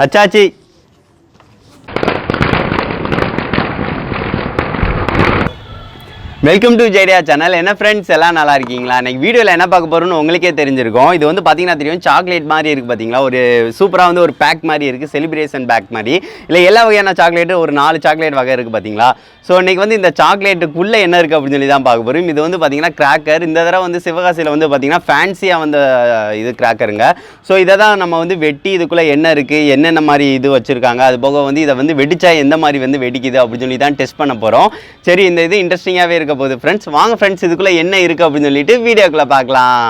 அச்சாச்சி welcome to விஜய்டியா channel. என்ன friends எல்லாம் நல்லா இருக்கீங்களா? இன்னைக்கு வீடியோவில் என்ன பார்க்க போகிறோம்னு உங்களுக்கே தெரிஞ்சிருக்கும். இது வந்து பார்த்தீங்கன்னா தெரியும், சாக்லேட் மாதிரி இருக்குது பார்த்தீங்களா, ஒரு சூப்பராக வந்து ஒரு பேக் மாதிரி இருக்குது, செலிப்ரேஷன் பேக் மாதிரி. இல்லை எல்லா வகையான சாக்லேட்டு ஒரு 4 சாக்லேட் வகை இருக்குது பார்த்தீங்களா. ஸோ இன்றைக்கி வந்து இந்த சாக்லேட்டுக்குள்ளே என்ன இருக்குது அப்படின்னு சொல்லி தான் பார்க்க போகிறோம். இது வந்து பார்த்தீங்கன்னா கிராக்கர். இந்த தடவை வந்து சிவகாசியில் வந்து பார்த்தீங்கன்னா ஃபேன்சியாக வந்து இது கிராக்கருங்க. ஸோ இதை தான் நம்ம வந்து வெட்டி இதுக்குள்ளே என்ன இருக்குது, என்னென்ன மாதிரி இது வச்சுருக்காங்க, அது போக வந்து இதை வந்து வெடிச்சா எந்த மாதிரி வந்து வெடிக்குது அப்படின்னு சொல்லி தான் டெஸ்ட் பண்ண போகிறோம். சரி, இந்த இது இன்ட்ரெஸ்டிங்காகவே இருக்க போகுது ஃப்ரெண்ட்ஸ். வாங்க ஃப்ரெண்ட்ஸ், இதுக்குள்ளே என்ன இருக்குது அப்படின்னு சொல்லிட்டு வீடியோக்குள்ளே பார்க்கலாம்.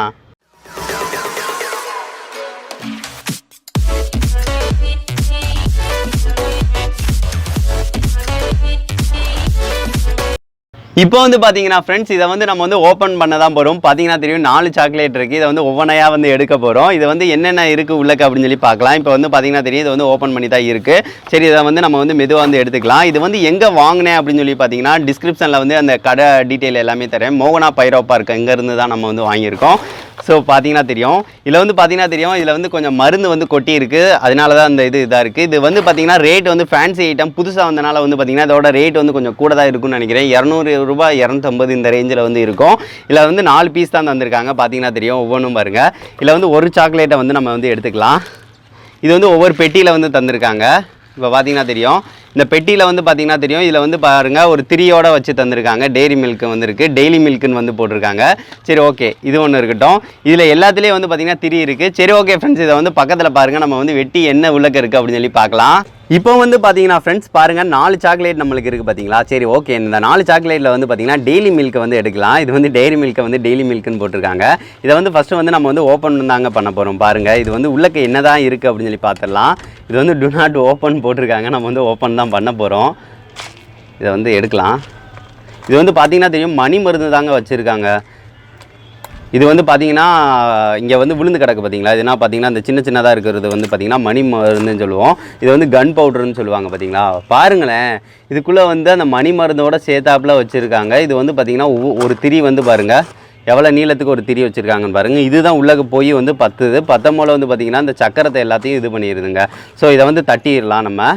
இப்போ வந்து பார்த்தீங்கன்னா ஃப்ரெண்ட்ஸ், இதை வந்து நம்ம வந்து ஓப்பன் பண்ண தான் போகிறோம். பார்த்தீங்கன்னா தெரியும் 4 சாக்லேட் இருக்குது. இதை வந்து ஒவ்வொன்றையாக வந்து எடுக்க போகிறோம். இதை வந்து என்னென்ன இருக்குது உள்ளக்கு அப்படின்னு சொல்லி பார்க்கலாம். இப்போ வந்து பார்த்தீங்கன்னா தெரியும், இது வந்து ஓப்பன் பண்ணி தான் இருக்குது. சரி, இதை வந்து நம்ம வந்து மெதுவாக வந்து எடுத்துக்கலாம். இது வந்து எங்கே வாங்கினேன் அப்படின்னு சொல்லி பார்த்தீங்கன்னா டிஸ்கிரிப்ஷனில் வந்து அந்த கடை டீட்டெயில் எல்லாமே தரேன். மோகனா பைரோ பார்க் இங்கேருந்து தான் நம்ம வந்து வாங்கியிருக்கோம். ஸோ பார்த்தீங்கன்னா தெரியும், இதில் வந்து பார்த்தீங்கன்னா தெரியும், இதில் வந்து கொஞ்சம் மருந்து வந்து கொட்டி இருக்குது. அதனால தான் இந்த இதாக இருக்குது. இது வந்து பார்த்தீங்கன்னா ரேட் வந்து ஃபேன்சி ஐட்டம் புதுசாக வந்தனால வந்து பார்த்தீங்கன்னா இதோட ரேட் வந்து கொஞ்சம் கூட தான் இருக்குன்னு நினைக்கிறேன். 200 ரூபாய் 250 இந்த ரேஞ்சில் வந்து இருக்கும். இதில் வந்து 4 பீஸ் தான் தந்திருக்காங்க. பார்த்தீங்கன்னா தெரியும், ஒவ்வொன்றும் பாருங்கள். இதில் வந்து ஒரு சாக்லேட்டை வந்து நம்ம வந்து எடுத்துக்கலாம். இது வந்து ஒவ்வொரு பெட்டியில் வந்து தந்திருக்காங்க. இப்போ பார்த்தீங்கன்னா தெரியும், இந்த பெட்டியில் வந்து பார்த்தீங்கன்னா தெரியும், இதில் வந்து பாருங்கள் ஒரு 3யோட வச்சு தந்திருக்காங்க. டெய்ரி மில்க் வந்துருக்கு, டெய்லி மில்க்குன்னு வந்து போட்டிருக்காங்க. சரி, ஓகே, இது ஒன்று இருக்கட்டும். இதில் எல்லாத்துலேயும் வந்து பார்த்தீங்கன்னா 3 இருக்குது. சரி, ஓகே ஃப்ரெண்ட்ஸ், இதை வந்து பக்கத்தில் பாருங்கள், நம்ம வந்து வெட்டி என்ன உள்ளக்க இருக்குது அப்படின்னு சொல்லி பார்க்கலாம். இப்போ வந்து பார்த்தீங்கன்னா ஃப்ரெண்ட்ஸ் பாருங்கள், 4 சாக்லேட் நம்மளுக்கு இருக்குது பார்த்தீங்களா. சரி, ஓகே, இந்த 4 சாக்லேட்டில் வந்து பார்த்தீங்கன்னா டெய்லி மில்க்கை வந்து எடுக்கலாம். இது வந்து டெய்ரி மில்க்கை வந்து டெய்லி மில்க்குன்னு போட்டிருக்காங்க. இதை வந்து ஃபஸ்ட்டு வந்து நம்ம வந்து ஓப்பன் தாங்க பண்ண போகிறோம். பாருங்கள், இது வந்து உள்ளக்க என்ன தான் இருக்குது அப்படின்னு சொல்லி பார்த்துடலாம். இது வந்து டு நாட் ஓப்பன் போட்டிருக்காங்க. நம்ம வந்து ஓப்பன் தான் பண்ண போகிறோம். இதை வந்து எடுக்கலாம். இது வந்து பார்த்தீங்கன்னா தெரியும், மணி மருந்து தாங்க வச்சுருக்காங்க. இது வந்து பார்த்தீங்கன்னா இங்கே வந்து விழுந்து கிடக்கு பார்த்தீங்களா. இதுனா பார்த்தீங்கன்னா இந்த சின்ன சின்னதாக இருக்கிறது வந்து பார்த்தீங்கன்னா மணி மருந்துன்னு சொல்லுவோம். இது வந்து கன் பவுடர்னு சொல்லுவாங்க பார்த்தீங்களா. பாருங்களேன், இதுக்குள்ளே வந்து அந்த மணி மருந்தோட சேர்த்தாப்பில் வச்சுருக்காங்க. இது வந்து பார்த்தீங்கன்னா ஒரு திரி வந்து பாருங்கள், எவ்வளோ நீளத்துக்கு ஒரு திரி வச்சுருக்காங்கன்னு பாருங்கள். இதுதான் உள்ளே போய் வந்து பத்தமோல வந்து பார்த்திங்கன்னா இந்த சக்கரத்தை எல்லாத்தையும் இது பண்ணிடுதுங்க. ஸோ இதை வந்து தட்டிடலாம். நம்ம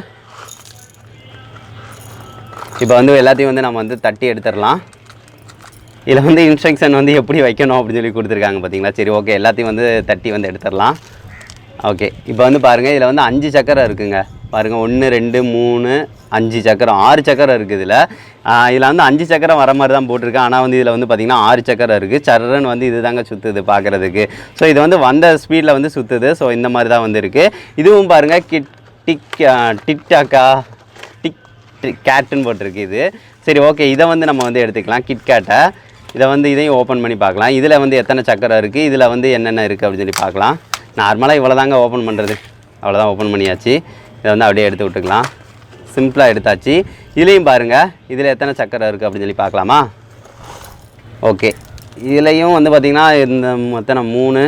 இப்போ வந்து எல்லாத்தையும் வந்து நம்ம வந்து தட்டி எடுத்துடலாம். இதில் வந்து இன்ஸ்ட்ரக்ஷன் வந்து எப்படி வைக்கணும் அப்படின்னு சொல்லி கொடுத்துருக்காங்க பார்த்தீங்களா. சரி, ஓகே, எல்லாத்தையும் வந்து தட்டி வந்து எடுத்துடலாம். ஓகே, இப்போ வந்து பாருங்கள், இதில் வந்து 5 சக்கரம் இருக்குங்க. பாருங்கள், 1 2 3 5 சக்கரம், 6 சக்கரம் இருக்குது. இதில் வந்து 5 சக்கரம் வர மாதிரி தான் போட்டிருக்கேன். ஆனால் வந்து இதில் வந்து பார்த்திங்கன்னா 6 சக்கரம் இருக்குது. சரன்னு வந்து இது தாங்க சுற்றுது பார்க்குறதுக்கு. ஸோ இது வந்து வந்த ஸ்பீடில் வந்து சுற்றுது. ஸோ இந்த மாதிரி தான் வந்து இருக்குது. இதுவும் பாருங்கள், டிக்டாக்கா கேட்டுன்னு போட்டிருக்கு இது. சரி, ஓகே, இதை வந்து நம்ம வந்து எடுத்துக்கலாம், கிட்கேட்டை. இதை வந்து இதையும் ஓப்பன் பண்ணி பார்க்கலாம். இதில் வந்து எத்தனை சக்கரம் இருக்குது, இதில் வந்து என்னென்ன இருக்குது அப்படின்னு சொல்லி பார்க்கலாம். நார்மலாக இவ்வளோ தாங்க ஓப்பன் பண்ணுறது. அவ்வளோதான், ஓப்பன் பண்ணியாச்சு. இதை வந்து அப்படியே எடுத்து விட்டுக்கலாம். சிம்பிளாக எடுத்தாச்சு. இதுலேயும் பாருங்கள், இதில் எத்தனை சக்கரம் இருக்குது அப்படின்னு சொல்லி பார்க்கலாமா. ஓகே, இதுலேயும் வந்து பார்த்திங்கன்னா இந்த மொத்தம் 3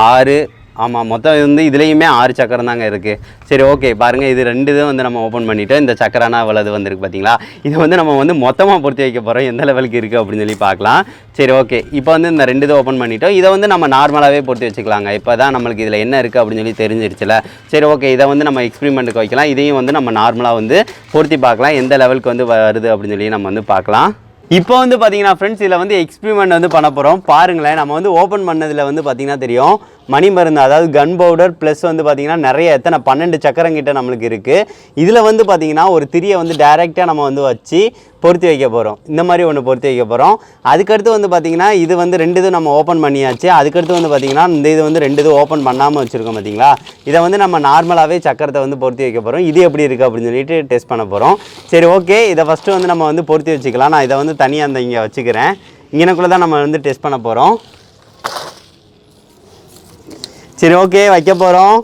6, ஆமாம், மொத்தம் வந்து இதுலேயுமே 6 சக்கரம் தாங்க இருக்குது. சரி, ஓகே, பாருங்கள், இது 2 இதுவும் வந்து நம்ம ஓப்பன் பண்ணிவிட்டோம். இந்த சக்கரானா இவ்வளவு வந்துருக்கு பார்த்தீங்களா. இது வந்து நம்ம வந்து மொத்தமாக பொருத்தி வைக்க போகிறோம். எந்த லெவலுக்கு இருக்குது அப்படின்னு சொல்லி பார்க்கலாம். சரி, ஓகே, இப்போ வந்து இந்த 2 இதை ஓப்பன் பண்ணிவிட்டோம். இதை வந்து நம்ம நார்மலாகவே பொருத்தி வச்சுக்கலாங்க. இப்போ தான் நம்மளுக்கு இதில் என்ன இருக்குது அப்படின்னு சொல்லி தெரிஞ்சிருச்சுல. சரி, ஓகே, இதை வந்து நம்ம எக்ஸ்பெரிமெண்ட்டுக்கு வைக்கலாம். இதையும் வந்து நம்ம நார்மலாக வந்து பொருத்தி பார்க்கலாம், எந்த லெவலுக்கு வந்து வருது அப்படின்னு சொல்லி நம்ம வந்து பார்க்கலாம். இப்போ வந்து பார்த்தீங்கன்னா ஃப்ரெண்ட்ஸ், இதில் வந்து எக்ஸ்பெரிமெண்ட் வந்து பண்ண போகிறோம். பாருங்களேன், நம்ம வந்து ஓப்பன் பண்ணதில் வந்து பார்த்திங்கன்னா தெரியும், மணி மருந்து, அதாவது கன் பவுடர் ப்ளஸ் வந்து பார்த்திங்கன்னா நிறைய 12 சக்கரம் கிட்ட நம்மளுக்கு இருக்குது. இதில் வந்து பார்த்திங்கன்னா ஒரு திரியை வந்து டைரெக்டாக நம்ம வந்து வச்சு பொருத்தி வைக்க போகிறோம். இந்த மாதிரி ஒன்று பொருத்தி வைக்க போகிறோம். அதுக்கடுத்து வந்து பார்த்திங்கன்னா இது வந்து 2 இது நம்ம ஓப்பன் பண்ணியாச்சு. அதுக்கடுத்து வந்து பார்த்திங்கன்னா இந்த இது வந்து 2 இது ஓப்பன் பண்ணாமல் வச்சுருக்கோம் பார்த்தீங்களா. இதை வந்து நம்ம நார்மலாகவே சக்கரத்தை வந்து பொருத்தி வைக்க போகிறோம். இது எப்படி இருக்குது அப்படின்னு சொல்லிட்டு டெஸ்ட் பண்ண போகிறோம். சரி, ஓகே, இதை ஃபஸ்ட்டு வந்து நம்ம வந்து பொருத்தி வச்சுக்கலாம். நான் இதை வந்து தனியாக அந்த இங்கே வச்சுக்கிறேன். இங்கனக்குள்ளே தான் நம்ம வந்து டெஸ்ட் பண்ண போகிறோம். சரி, ஓகே, வைக்க போகிறோம்.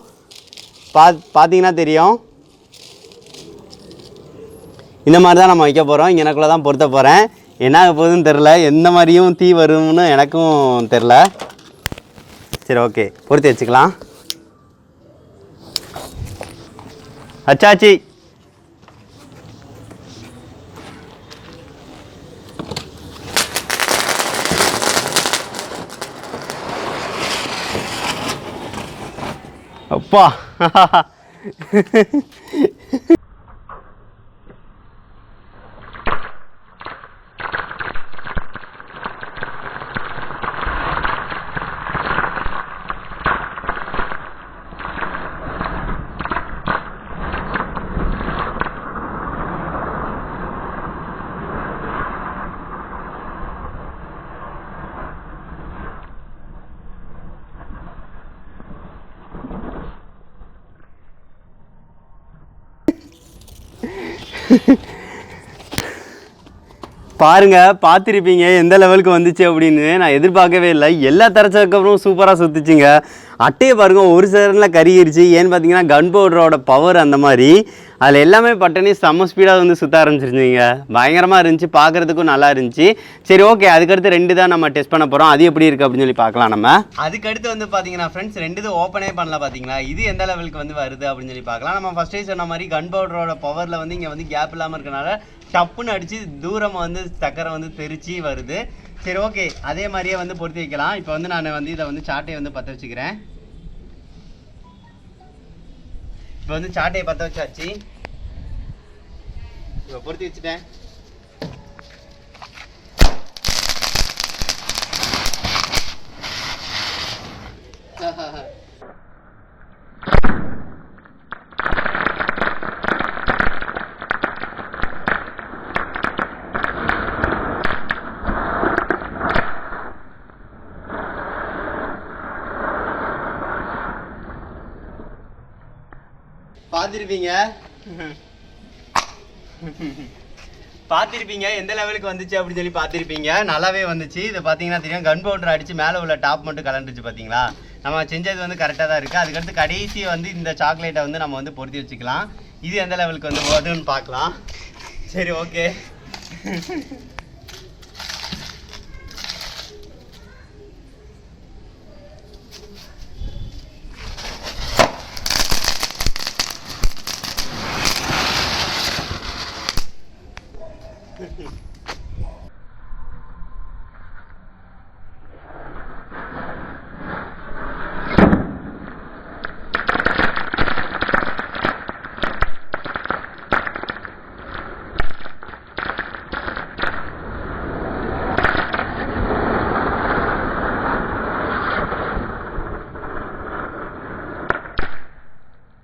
பார்த்தீங்கன்னா தெரியும், இந்த மாதிரி தான் நம்ம வைக்க போகிறோம். இங்கனக்குள்ளே தான் பொருத்த போகிறேன். என்ன போகுதுன்னு தெரில, எந்த மாதிரியும் தீ வரும்னு எனக்கும் தெரில. சரி, ஓகே, பொருத்தி வச்சுக்கலாம். அச்சாச்சி அப்பா பாருங்க, பார்த்துருப்பீங்க எந்த லெவலுக்கு வந்துச்சு அப்படின்னு. நான் எதிர்பார்க்கவே இல்லை. எல்லா தரச்சதுக்கப்புறம் சூப்பராக சுற்றுச்சுங்க. அட்டையை பாருங்கள், ஒரு செகண்டில் கருகிருச்சு. ஏன்னு பார்த்தீங்கன்னா கன் பவுடரோட பவர் அந்த மாதிரி. அதில் எல்லாமே பட்டனே செம்ம ஸ்பீடாக வந்து சுற்ற ஆரம்பிச்சிருந்துங்க. பயங்கரமாக இருந்துச்சு, பார்க்குறதுக்கும் நல்லா இருந்துச்சு. சரி, ஓகே, அதுக்கடுத்து 2 தான் நம்ம டெஸ்ட் பண்ண போகிறோம். அது எப்படி இருக்குது அப்படின்னு சொல்லி பார்க்கலாம் நம்ம. அதுக்கடுத்து வந்து பார்த்தீங்கன்னா ஃப்ரெண்ட்ஸ் 2 இது ஓப்பனே பண்ணல. பார்த்தீங்களா, இது எந்த லெவலுக்கு வந்து வருது அப்படின்னு சொல்லி பார்க்கலாம். நம்ம ஃபஸ்ட்டே சொன்ன மாதிரி கன் பவுடரோட பவரில் வந்து இங்கே வந்து கேப் இல்லாமல் இருக்கனால டப்புன்னு அடித்து தூரமாக வந்து சக்கரை வந்து தெரிச்சு வருது. சரி, ஓகே, அதே மாதிரியே வந்து பொருத்தி வைக்கலாம். இப்போ வந்து நான் வந்து இதை வந்து சாட்டையை வந்து பற்ற வச்சுக்கிறேன். இப்போ வந்து சாட்டையை பற்ற வச்சாச்சு. இப்போ பொருத்தி வச்சுட்டேன். பார்த்துருப்பீங்க எந்த லெவலுக்கு வந்துச்சு அப்படின்னு சொல்லி பார்த்துருப்பீங்க. நல்லாவே வந்துச்சு. இதை பார்த்தீங்கன்னா தெரியும், கன் பவுடர் அடித்து மேலே உள்ள டாப் மட்டும் கலந்துச்சு. பார்த்தீங்களா, நம்ம செஞ்சது வந்து கரெக்டாக தான் இருக்குது. அதுக்கடுத்து கடைசி வந்து இந்த சாக்லேட்டை வந்து நம்ம வந்து பொருத்தி வச்சுக்கலாம். இது எந்த லெவலுக்கு வந்து போகுதுன்னு பார்க்கலாம். சரி, ஓகே.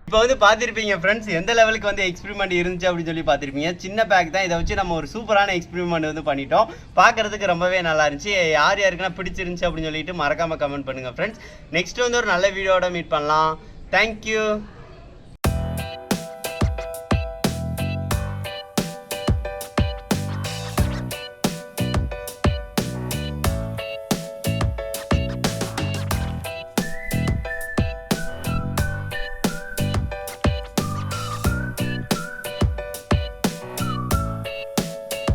இப்போ வந்து பார்த்துருப்பீங்க ஃப்ரெண்ட்ஸ் எந்த லெவலுக்கு வந்து எக்ஸ்பெரிமெண்ட் இருந்துச்சு அப்படின்னு சொல்லி பார்த்துருப்பீங்க. சின்ன பேக் தான், இதை வச்சு நம்ம ஒரு சூப்பரான எக்ஸ்பெரிமெண்ட் வந்து பண்ணிட்டோம். பார்க்குறதுக்கு ரொம்பவே நல்லா இருந்துச்சு. யார் யாருக்குன்னா பிடிச்சிருந்துச்சு அப்படின்னு சொல்லிட்டு மறக்காமல் கமெண்ட் பண்ணுங்கள் ஃப்ரெண்ட்ஸ். நெக்ஸ்ட் வந்து ஒரு நல்ல வீடியோட மீட் பண்ணலாம். தேங்க்யூ.